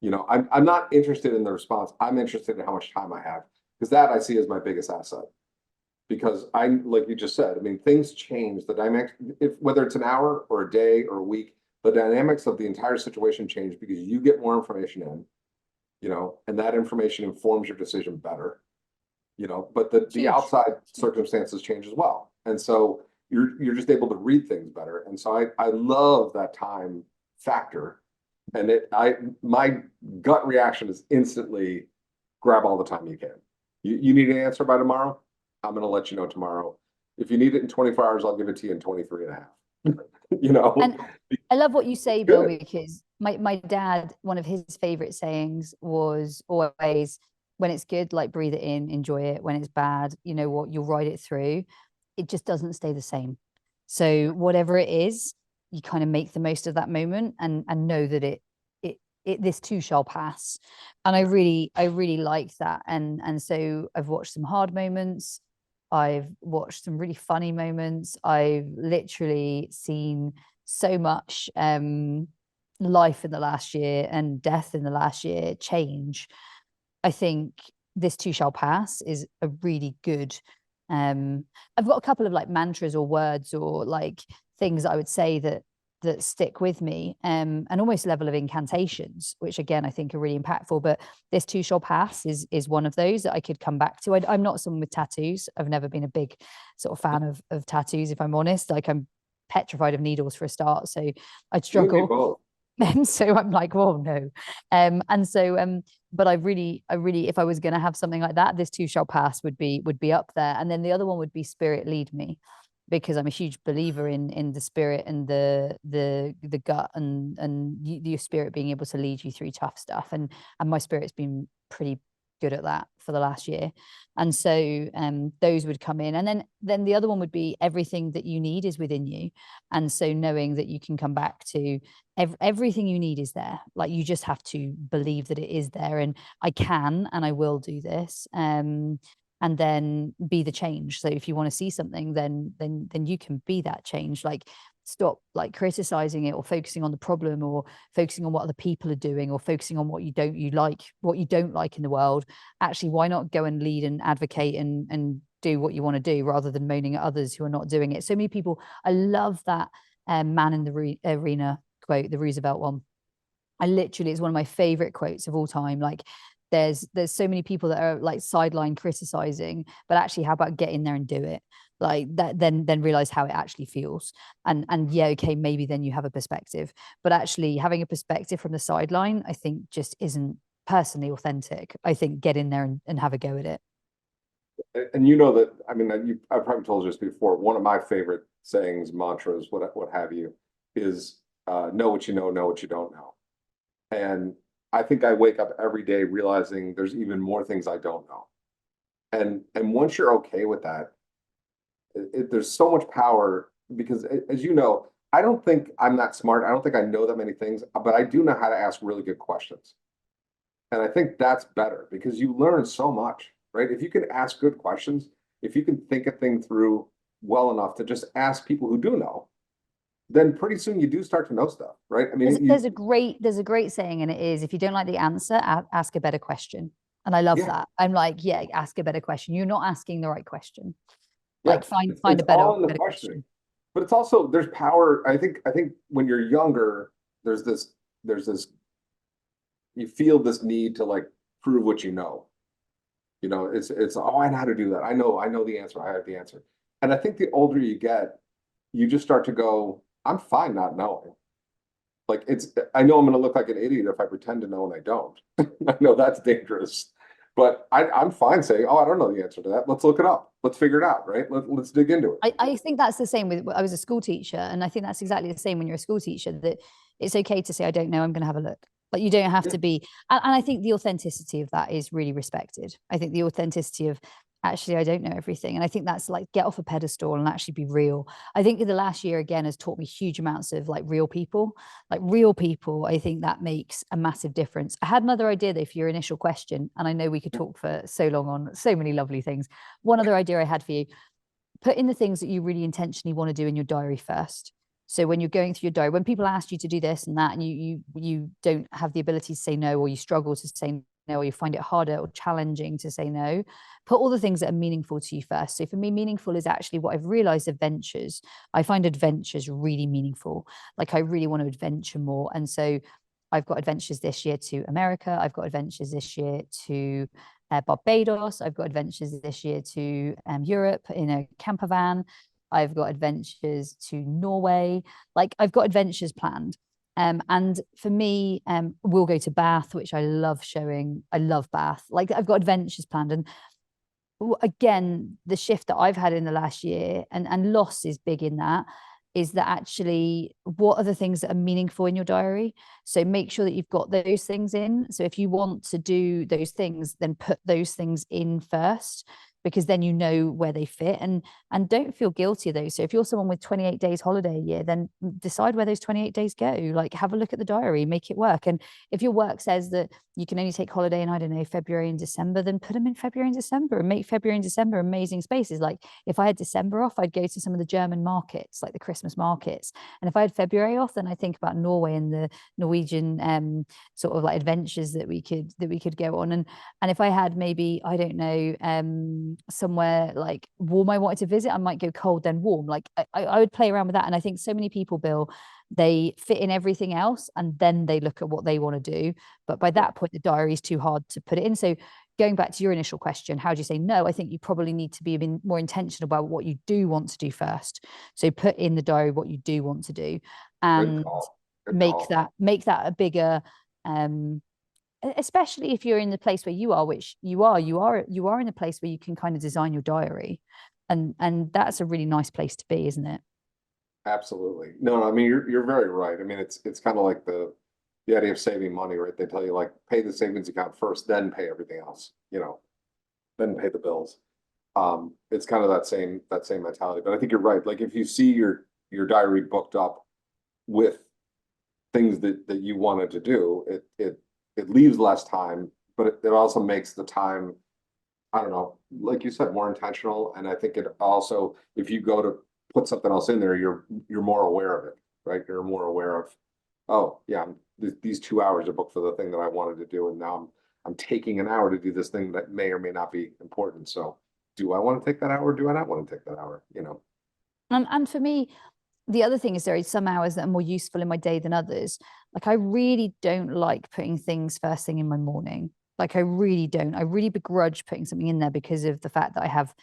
You know, I'm not interested in the response. I'm interested in how much time I have, because that I see as my biggest asset. Because like you just said, I mean, things change. The dynamics, whether it's an hour or a day or a week, the dynamics of the entire situation change because you get more information in, you know, and that information informs your decision better, you know, but the outside circumstances change as well. And so you're just able to read things better. And so I love that time factor. And my gut reaction is instantly grab all the time you can. You need an answer by tomorrow, I'm going to let you know tomorrow. If you need it in 24 hours, I'll give it to you in 23 and a half. You know, and I love what you say, Bill, because my dad, one of his favorite sayings was always, when it's good, like breathe it in, enjoy it. When it's bad, you know what, you'll ride it through. It just doesn't stay the same. So whatever it is, you kind of make the most of that moment and know that it this too shall pass. And I really like that. And so I've watched some hard moments. I've watched some really funny moments. I've literally seen so much life in the last year and death in the last year change. I think this too shall pass is a really good, I've got a couple of like mantras or words or like things I would say that stick with me, and almost level of incantations, which again I think are really impactful. But this too shall pass is one of those that I could come back to. I'm not someone with tattoos. I've never been a big sort of fan of tattoos, if I'm honest. Like, I'm petrified of needles for a start, so I'd struggle. And so I'm like, well, no. And so but I really, if I was going to have something like that, this too shall pass would be up there. And then the other one would be spirit lead me, because I'm a huge believer in the spirit and the gut and your spirit being able to lead you through tough stuff. And my spirit's been pretty good at that for the last year. And so those would come in. And then the other one would be everything that you need is within you. And so knowing that you can come back to everything you need is there. Like, you just have to believe that it is there, and I can and I will do this. And then be the change. So if you want to see something, then you can be that change. Like, stop like criticizing it, or focusing on the problem, or focusing on what other people are doing, or focusing on what you don't like in the world. Actually, why not go and lead and advocate and do what you want to do, rather than moaning at others who are not doing it. So many people, I love that man in the arena quote, the Roosevelt one. It's one of my favorite quotes of all time. Like, there's so many people that are like sideline criticizing, but actually, how about get in there and do it? Like that, then realize how it actually feels. And yeah, okay, maybe then you have a perspective, but actually having a perspective from the sideline, I think, just isn't personally authentic. I think get in there and have a go at it. And you know that, I mean, I've probably told you this before. One of my favorite sayings, mantras, what have you, is know what you know what you don't know. And I think I wake up every day realizing there's even more things I don't know. And once you're okay with that, there's so much power, because as you know, I don't think I'm that smart. I don't think I know that many things, but I do know how to ask really good questions. And I think that's better, because you learn so much, right? If you can ask good questions, if you can think a thing through well enough to just ask people who do know, then pretty soon you do start to know stuff, right? I mean, there's a great saying, and it is, if you don't like the answer, ask a better question. And I love that. I'm like, yeah, ask a better question. You're not asking the right question. Like, find a better question. But it's also, there's power. I think when you're younger, there's this you feel this need to like prove what you know. You know, it's oh, I know how to do that. I know the answer. I have the answer. And I think the older you get, you just start to go, I'm fine not knowing. Like, I know I'm going to look like an idiot if I pretend to know and I don't. I know that's dangerous, but I'm fine saying, oh, I don't know the answer to that. Let's look it up. Let's figure it out, right? Let's dig into it. I think that's the same with, I was a school teacher, and I think that's exactly the same when you're a school teacher, that it's okay to say, I don't know, I'm going to have a look. Like, you don't have to be, and I think the authenticity of that is really respected. I think the authenticity of, actually, I don't know everything. And I think that's like, get off a pedestal and actually be real. I think in the last year, again, has taught me huge amounts of like real people. I think that makes a massive difference. I had another idea though for your initial question, and I know we could talk for so long on so many lovely things. One other idea I had for you: put in the things that you really intentionally want to do in your diary first. So when you're going through your diary, when people ask you to do this and that, and you don't have the ability to say no, or you struggle to say no, or you find it harder or challenging to say no, put all the things that are meaningful to you first. So for me, meaningful is actually, what I've realized, adventures. I find adventures really meaningful. Like, I really want to adventure more. And so I've got adventures this year to America. I've got adventures this year to Barbados. I've got adventures this year to Europe in a camper van. I've got adventures to Norway. Like, I've got adventures planned. And for me, we'll go to Bath, which I love showing. I love Bath. Like, I've got adventures planned. And again, the shift that I've had in the last year, and loss is big in that, is that actually, what are the things that are meaningful in your diary? So make sure that you've got those things in. So if you want to do those things, then put those things in first, because then you know where they fit, and don't feel guilty of those. So if you're someone with 28 days holiday a year, then decide where those 28 days go. Like, have a look at the diary, make it work. And if your work says that you can only take holiday in, I don't know, February and December, then put them in February and December, and make February and December amazing spaces. Like, if I had December off, I'd go to some of the German markets, like the Christmas markets. And if I had February off, then I think about Norway and the Norwegian sort of like adventures that we could go on. And if I had, maybe, I don't know, somewhere like warm I wanted to visit, I might go cold then warm. Like, I would play around with that. And I think so many people, Bill, they fit in everything else and then they look at what they want to do, but by that point the diary is too hard to put it in. So going back to your initial question, how do you say no? I think you probably need to be a bit more intentional about what you do want to do first. So put in the diary what you do want to do, and make that a bigger, especially if you're in the place where you are, which you are in a place where you can kind of design your diary, and that's a really nice place to be, isn't it? Absolutely. No, I mean, you're very right. I mean, it's kind of like the the idea of saving money, right? They tell you like pay the savings account first, then pay everything else, then pay the bills. It's kind of that same mentality. But I think you're right. Like if you see your diary booked up with things that you wanted to do, it leaves less time, but it also makes the time, I don't know, like you said, more intentional. And I think it also, if you go to put something else in there, you're more aware of it, right? You're more aware of, oh yeah, these 2 hours are booked for the thing that I wanted to do, and now I'm taking an hour to do this thing that may or may not be important. So do I want to take that hour? Or do I not want to take that hour? And for me, the other thing is there are some hours that are more useful in my day than others. Like I really don't like putting things first thing in my morning. Like I really don't. I really begrudge putting something in there because of the fact that I have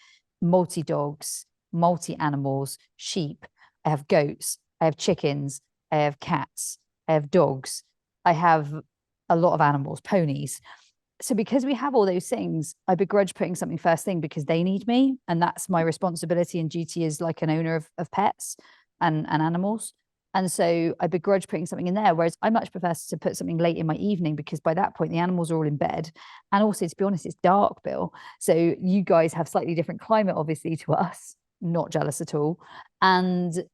multi-dogs, multi-animals, sheep, I have goats, I have chickens, I have cats, I have dogs, I have a lot of animals, ponies. So because we have all those things, I begrudge putting something first thing because they need me. And that's my responsibility and duty as like an owner of pets and animals. And so I begrudge putting something in there. Whereas I much prefer to put something late in my evening because by that point, the animals are all in bed. And also, to be honest, it's dark, Bill. So you guys have slightly different climate, obviously, to us. Not jealous at all. And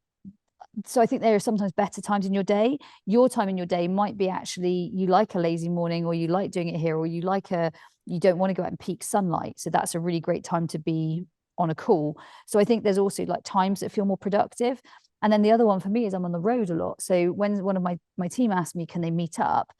so I think there are sometimes better times in your day. Your time in your day might be actually you like a lazy morning, or you like doing it here, or you don't want to go out in peak sunlight. So that's a really great time to be on a call. So I think there's also like times that feel more productive. And then the other one for me is I'm on the road a lot. So when one of my team asked me, can they meet up?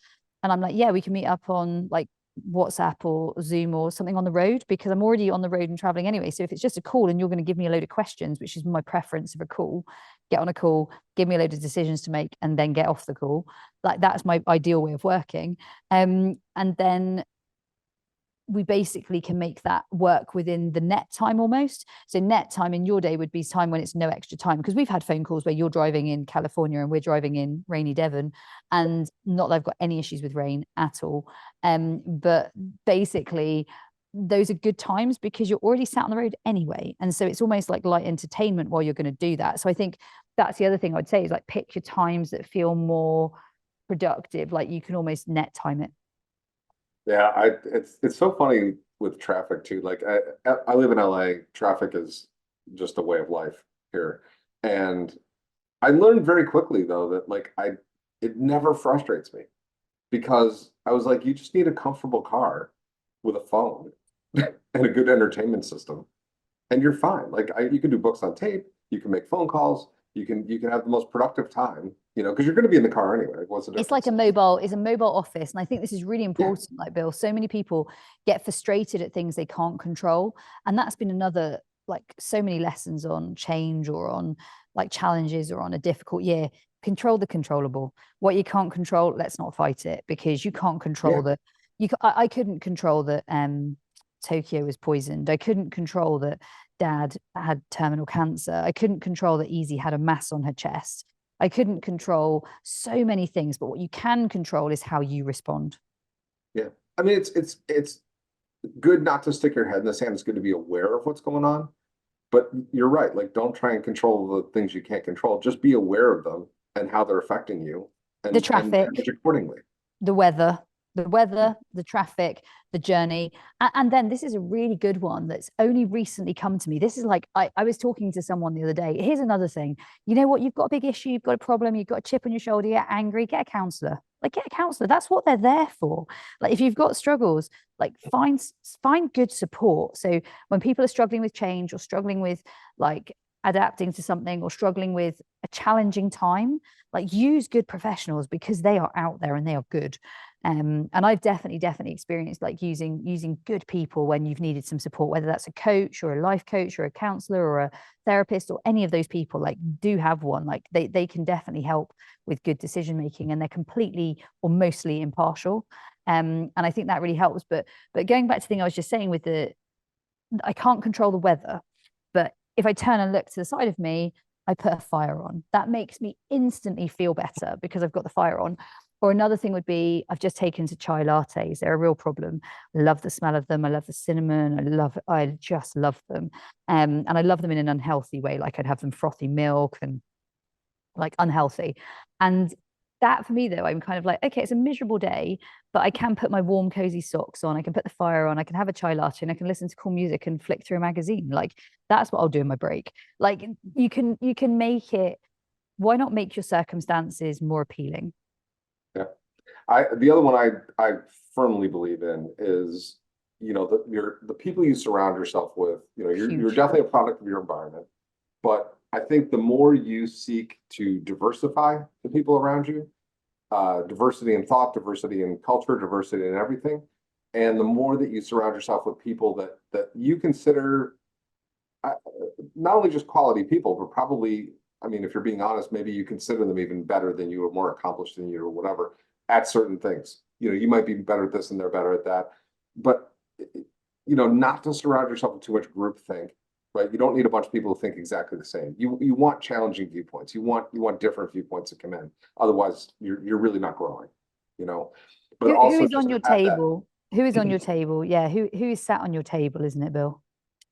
And I'm like, yeah, we can meet up on like WhatsApp or Zoom or something on the road, because I'm already on the road and traveling anyway. So if it's just a call and you're going to give me a load of questions, which is my preference of a call, get on a call, give me a load of decisions to make, and then get off the call. Like that's my ideal way of working. And then we basically can make that work within the net time almost. So net time in your day would be time when it's no extra time, because we've had phone calls where you're driving in California and we're driving in rainy Devon, and not that I've got any issues with rain at all. But basically those are good times because you're already sat on the road anyway. And so it's almost like light entertainment while you're going to do that. So I think that's the other thing I'd say is like pick your times that feel more productive. Like you can almost net time it. Yeah, it's so funny with traffic too. Like I live in LA. Traffic is just a way of life here. And I learned very quickly though that like it never frustrates me, because I was like, you just need a comfortable car with a phone and a good entertainment system, and you're fine. Like you can do books on tape, you can make phone calls, you can have the most productive time, because you're going to be in the car anyway. Like, what's the difference? It's like it's a mobile office. And I think this is really important. Yeah. Like Bill, so many people get frustrated at things they can't control. And that's been another, like so many lessons on change or on like challenges or on a difficult year. Control the controllable. What you can't control, let's not fight it, because you can't control that. I couldn't control that Tokyo was poisoned. I couldn't control that Dad had terminal cancer. I couldn't control that Easy had a mass on her chest. I couldn't control so many things, but what you can control is how you respond. Yeah. I mean, it's good not to stick your head in the sand. It's good to be aware of what's going on. But you're right. Like, don't try and control the things you can't control. Just be aware of them and how they're affecting you, and the traffic, and accordingly. The weather, the traffic, the journey. And then this is a really good one that's only recently come to me. This is like, I was talking to someone the other day. Here's another thing. You know what? You've got a big issue. You've got a problem. You've got a chip on your shoulder. You're angry. Get a counselor. Like, get a counselor. That's what they're there for. Like, if you've got struggles, like find good support. So when people are struggling with change or struggling with like adapting to something or struggling with a challenging time, like use good professionals, because they are out there and they are good. And I've definitely experienced like using good people when you've needed some support, whether that's a coach or a life coach or a counselor or a therapist or any of those people. Like, do have one. Like they can definitely help with good decision making, and they're completely or mostly impartial. And I think that really helps. But going back to the thing I was just saying with I can't control the weather, but if I turn and look to the side of me, I put a fire on. That makes me instantly feel better because I've got the fire on. Or another thing would be, I've just taken to chai lattes. They're a real problem. I love the smell of them. I love the cinnamon. I just love them. And I love them in an unhealthy way. Like I'd have them frothy milk and like unhealthy. And that for me though, I'm kind of like, okay, it's a miserable day, but I can put my warm, cozy socks on. I can put the fire on. I can have a chai latte, and I can listen to cool music and flick through a magazine. Like that's what I'll do in my break. Like you can make it. Why not make your circumstances more appealing? Yeah. The other one I firmly believe in is, the people you surround yourself with, you're Huge. definitely a product of your environment. But I think the more you seek to diversify the people around you, diversity in thought, diversity in culture, diversity in everything, and the more that you surround yourself with people that you consider not only just quality people, but probably, I mean, if you're being honest, maybe you consider them even better than you or more accomplished than you or whatever at certain things. You might be better at this and they're better at that. But, not to surround yourself with too much groupthink, right? You don't need a bunch of people to think exactly the same. You want challenging viewpoints. You want different viewpoints to come in. Otherwise, you're really not growing, you know. But Who also is on just your have that. table? Who is on your table? Yeah, who is sat on your table, isn't it, Bill?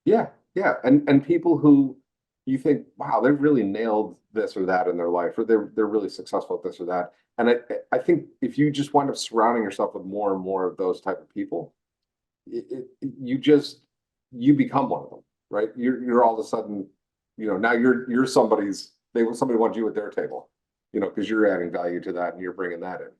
Yeah, yeah, and people who you think, wow, they've really nailed this or that in their life, or they're really successful at this or that. And I think if you just wind up surrounding yourself with more and more of those type of people, you become one of them, right? You're all of a sudden, now you're somebody wants you at their table, because you're adding value to that and you're bringing that in.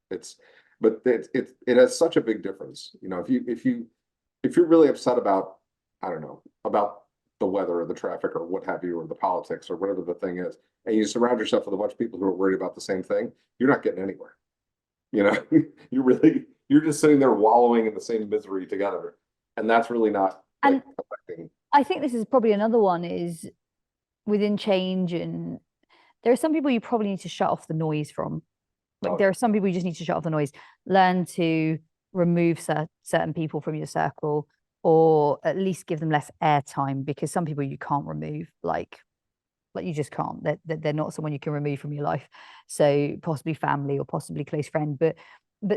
It's but it has such a big difference, if you're really upset about, I don't know, about the weather or the traffic or what have you, or the politics or whatever the thing is, and you surround yourself with a bunch of people who are worried about the same thing, you're not getting anywhere. You know, you're just sitting there wallowing in the same misery together. And that's really not And affecting. I think this is probably another one is within change, and there are some people you probably need to shut off the noise from. Like there are some people you just need to shut off the noise, learn to remove certain people from your circle, or at least give them less airtime, because some people you can't remove, like you just can't. They're not someone you can remove from your life. So possibly family or possibly close friend, but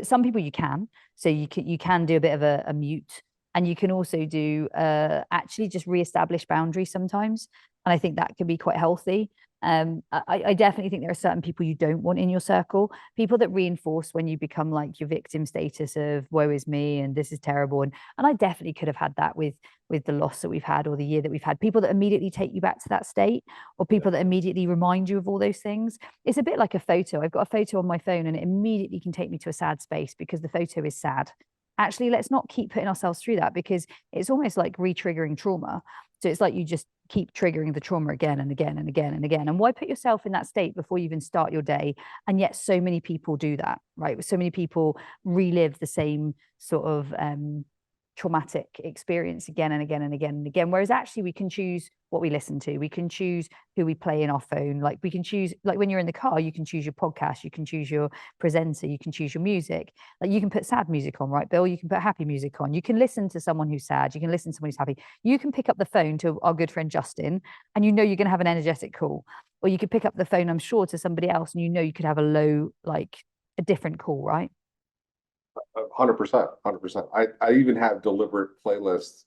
some people you can. So you can do a bit of a mute, and you can also do actually just reestablish boundaries sometimes. And I think that can be quite healthy. I definitely think there are certain people you don't want in your circle, people that reinforce when you become like your victim status of woe is me and this is terrible. And I definitely could have had that with the loss that we've had or the year that we've had, people that immediately take you back to that state, or people that immediately remind you of all those things. It's a bit like a photo. I've got a photo on my phone and it immediately can take me to a sad space because the photo is sad. Actually, let's not keep putting ourselves through that, because it's almost like re-triggering trauma. So it's like you just keep triggering the trauma again and again and again and again. And why put yourself in that state before you even start your day? And yet so many people do that, right? So many people relive the same sort of traumatic experience again and again and again and again. Whereas actually we can choose what we listen to. We can choose who we play in our phone. Like we can choose, like when you're in the car, you can choose your podcast, you can choose your presenter, you can choose your music. Like you can put sad music on, right, Bill? You can put happy music on. You can listen to someone who's sad. You can listen to someone who's happy. You can pick up the phone to our good friend Justin, and you're going to have an energetic call. Or you could pick up the phone, I'm sure, to somebody else, and you could have a low, like a different call, right? 100%, 100%. I even have deliberate playlists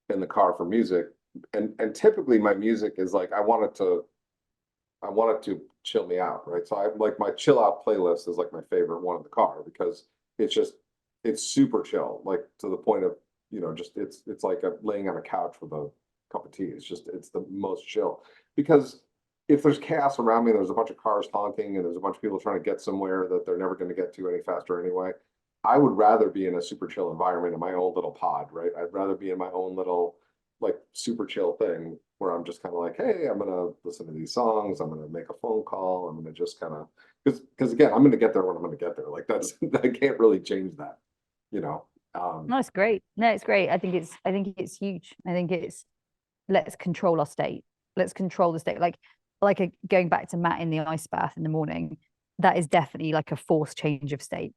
in the car for music, and typically my music is like I want it to chill me out, right? So I like my chill out playlist is like my favorite one in the car, because it's super chill, like to the point of just it's like laying on a couch with a cup of tea. It's the most chill, because if there's chaos around me, there's a bunch of cars honking and there's a bunch of people trying to get somewhere that they're never going to get to any faster anyway. I would rather be in a super chill environment in my own little pod, right? I'd rather be in my own little like super chill thing where I'm just kind of like, hey, I'm gonna listen to these songs, I'm gonna make a phone call, I'm gonna just kind of because again, I'm gonna get there when I'm gonna get there. Like that's I can't really change that, you know. No, it's great. No, it's great. I think it's huge. I think it's let's control our state. Let's control the state. Going back to Matt in the ice bath in the morning, that is definitely like a forced change of state.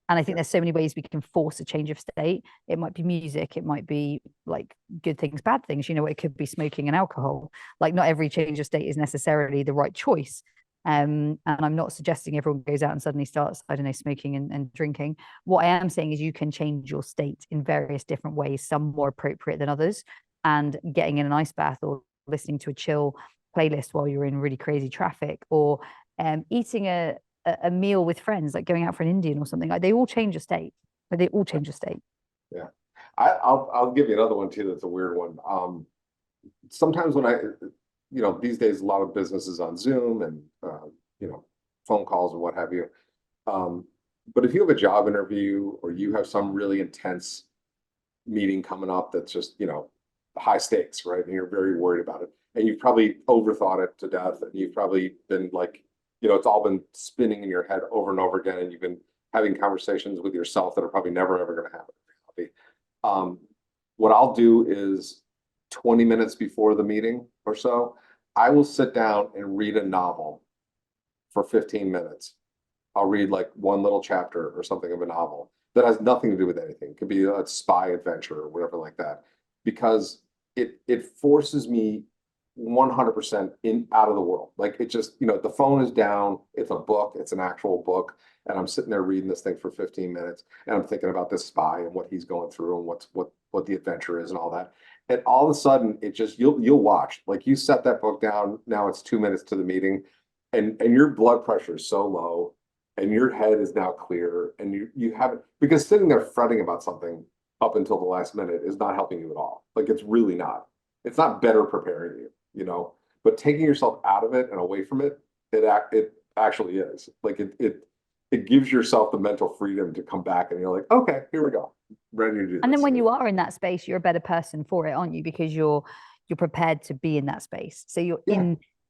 And I think there's so many ways we can force a change of state. It might be music, it might be like good things, bad things. It could be smoking and alcohol. Like not every change of state is necessarily the right choice. And I'm not suggesting everyone goes out and suddenly starts, I don't know, smoking and drinking. What I am saying is you can change your state in various different ways, some more appropriate than others. And getting in an ice bath or listening to a chill playlist while you're in really crazy traffic, or eating a a meal with friends, like going out for an Indian or something, like they all change your state. But they all change your state. Yeah. I'll give you another one too that's a weird one. Sometimes when these days a lot of businesses on Zoom and phone calls and what have you. But if you have a job interview or you have some really intense meeting coming up that's just, high stakes, right? And you're very worried about it. And you've probably overthought it to death. And you've probably been like, it's all been spinning in your head over and over again. And you've been having conversations with yourself that are probably never, ever going to happen in reality. What I'll do is 20 minutes before the meeting or so, I will sit down and read a novel for 15 minutes. I'll read like one little chapter or something of a novel that has nothing to do with anything. It could be a spy adventure or whatever like that, because it forces me 100% out of the world. Like it just, the phone is down, it's a book, it's an actual book. And I'm sitting there reading this thing for 15 minutes and I'm thinking about this spy and what he's going through and what the adventure is and all that. And all of a sudden it just, you'll watch, like you set that book down, now it's 2 minutes to the meeting and your blood pressure is so low and your head is now clear and you haven't, because sitting there fretting about something up until the last minute is not helping you at all. Like it's really not. It's not better preparing you, but taking yourself out of it and away from it, it actually is. Like it gives yourself the mental freedom to come back and you're like, okay, here we go. Ready to do this. And then when you are in that space, you're a better person for it, aren't you? Because you're prepared to be in that space. So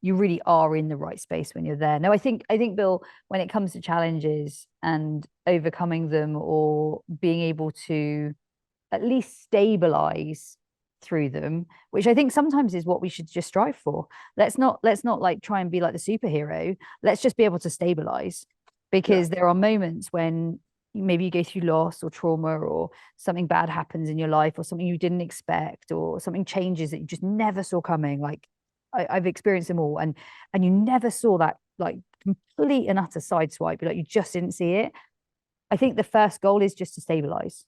you really are in the right space when you're there. No, I think Bill, when it comes to challenges and overcoming them or being able to at least stabilize through them, which I think sometimes is what we should just strive for. Let's not like try and be like the superhero. Let's just be able to stabilize, because there are moments when maybe you go through loss or trauma or something bad happens in your life or something you didn't expect or something changes that you just never saw coming. Like I've experienced them all, and you never saw that, like complete and utter sideswipe, like you just didn't see it. I think the first goal is just to stabilize,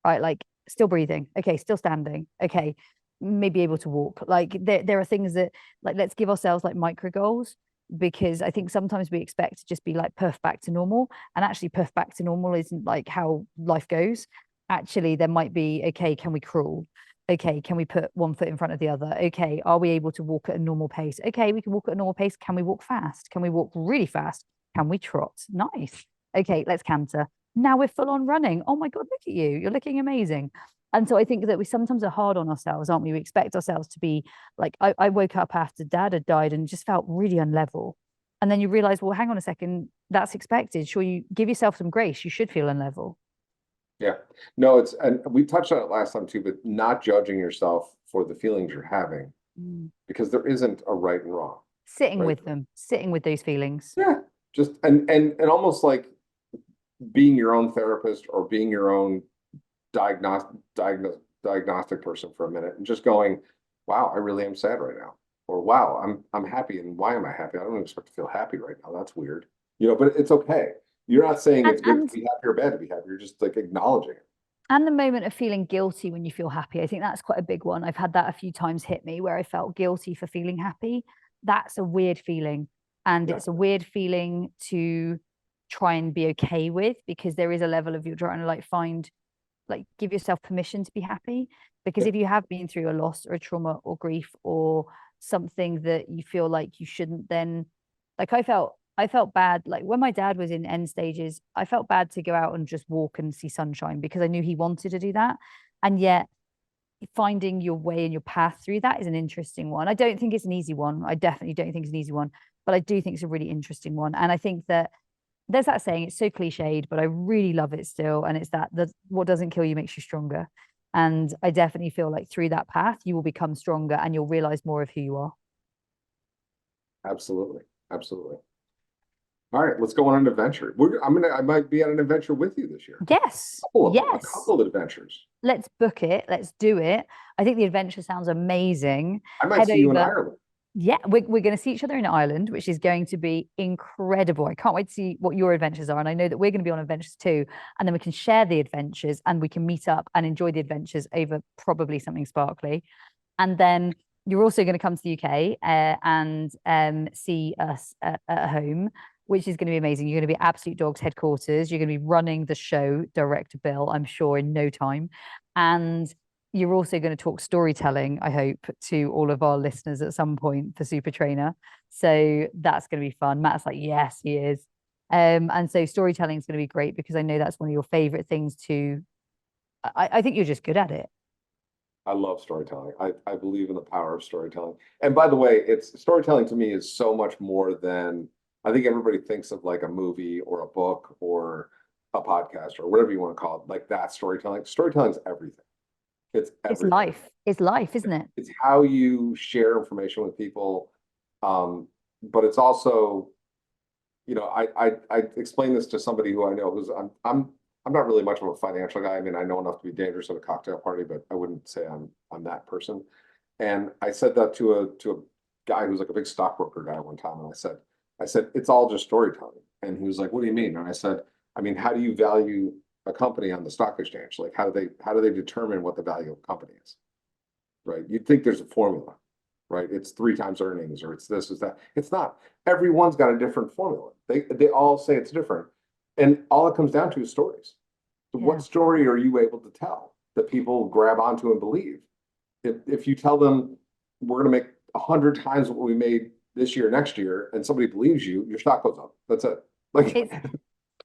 right? Like still breathing, okay, still standing, okay, maybe able to walk. Like there are things that, like, let's give ourselves like micro goals, because I think sometimes we expect to just be like perf back to normal, and actually perf back to normal isn't like how life goes. Actually there might be, okay, can we crawl? Okay, can we put one foot in front of the other? Okay, are we able to walk at a normal pace? Okay, we can walk at a normal pace. Can we walk fast? Can we walk really fast? Can we trot? Nice. Okay, let's canter. Now we're full on running. Oh my God, look at you. You're looking amazing. And so I think that we sometimes are hard on ourselves, aren't we? We expect ourselves to be like, I woke up after Dad had died and just felt really unlevel. And then you realize, well, hang on a second, that's expected. Sure, you give yourself some grace. You should feel unlevel. Yeah, no, and we touched on it last time too, but not judging yourself for the feelings you're having, because there isn't a right and wrong. Sitting with them, sitting with those feelings. Yeah, just and almost like being your own therapist or being your own diagnostic person for a minute and just going, wow, I really am sad right now, or wow, I'm happy, and why am I happy? I don't expect to feel happy right now. That's weird, but it's okay. You're not saying it's good to be happy or bad to be happy. You're just like acknowledging it. And the moment of feeling guilty when you feel happy, I think that's quite a big one. I've had that a few times hit me where I felt guilty for feeling happy. That's a weird feeling. And it's a weird feeling to try and be okay with, because there is a level of you're trying to give yourself permission to be happy. Because if you have been through a loss or a trauma or grief or something that you feel like you shouldn't, then like I felt bad, like when my dad was in end stages, I felt bad to go out and just walk and see sunshine, because I knew he wanted to do that. And yet finding your way and your path through that is an interesting one. I don't think it's an easy one. I definitely don't think it's an easy one, but I do think it's a really interesting one. And I think that there's that saying, it's so cliched, but I really love it still. And it's that what doesn't kill you makes you stronger. And I definitely feel like through that path, you will become stronger and you'll realize more of who you are. Absolutely. Absolutely. All right, let's go on an adventure. I might be on an adventure with you this year. Yes. A couple of adventures. Let's book it. Let's do it. I think the adventure sounds amazing. I might see you in Ireland. Yeah, we're going to see each other in Ireland, which is going to be incredible. I can't wait to see what your adventures are. And I know that we're going to be on adventures too. And then we can share the adventures and we can meet up and enjoy the adventures over probably something sparkly. And then You're also going to come to the UK and see us at home, which is going to be amazing. You're going to be Absolute Dogs headquarters. You're going to be running the show, Director Bill, I'm sure, in no time. And you're also going to talk storytelling, I hope, to all of our listeners at some point for Super Trainer. So that's going to be fun. Matt's like, yes, he is. And so storytelling is going to be great because I know that's one of your favorite things to. I think you're just good at it. I love storytelling. I believe in the power of storytelling. And by the way, it's storytelling to me is so much more than, I think everybody thinks of like a movie or a book or a podcast or whatever you want to call it. Like that storytelling. Storytelling is everything. It's everything. It's life. It's life, isn't it? It's how you share information with people. But it's also, you know, I explain this to somebody who I know who's I'm not really much of a financial guy. I mean, I know enough to be dangerous at a cocktail party, but I wouldn't say I'm that person. And I said that to a guy who's like a big stockbroker guy one time, and I said it's all just storytelling. And he was like, "What do you mean?" And I said, "I mean, how do you value a company on the stock exchange? Like, how do they determine what the value of a company is? Right? You'd think there's a formula, right? It's 3 times earnings, or it's this, is that. It's not. Everyone's got a different formula. They all say it's different, and all it comes down to is stories. So what story are you able to tell that people grab onto and believe? If you tell them we're going to make 100 times what we made this year, next year, and somebody believes you, your stock goes up. That's it. Like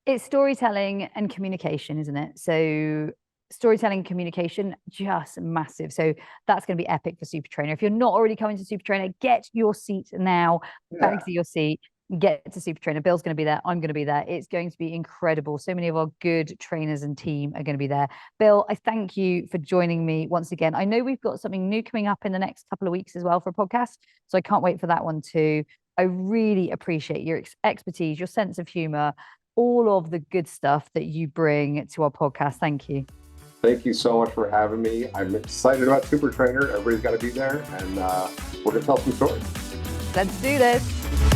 it's storytelling and communication, isn't it? So storytelling and communication, just massive. So that's going to be epic for Super Trainer. If you're not already coming to Super Trainer, get your seat now. Bags to your seat. Get to Super Trainer. Bill's going to be there. I'm going to be there. It's going to be incredible. So many of our good trainers and team are going to be there. Bill, I thank you for joining me once again. I know we've got something new coming up in the next couple of weeks as well for a podcast, so I can't wait for that one too. I really appreciate your expertise, your sense of humor, all of the good stuff that you bring to our podcast. Thank you. Thank you so much for having me. I'm excited about Super Trainer. Everybody's got to be there, and we're going to tell some stories. Let's do this.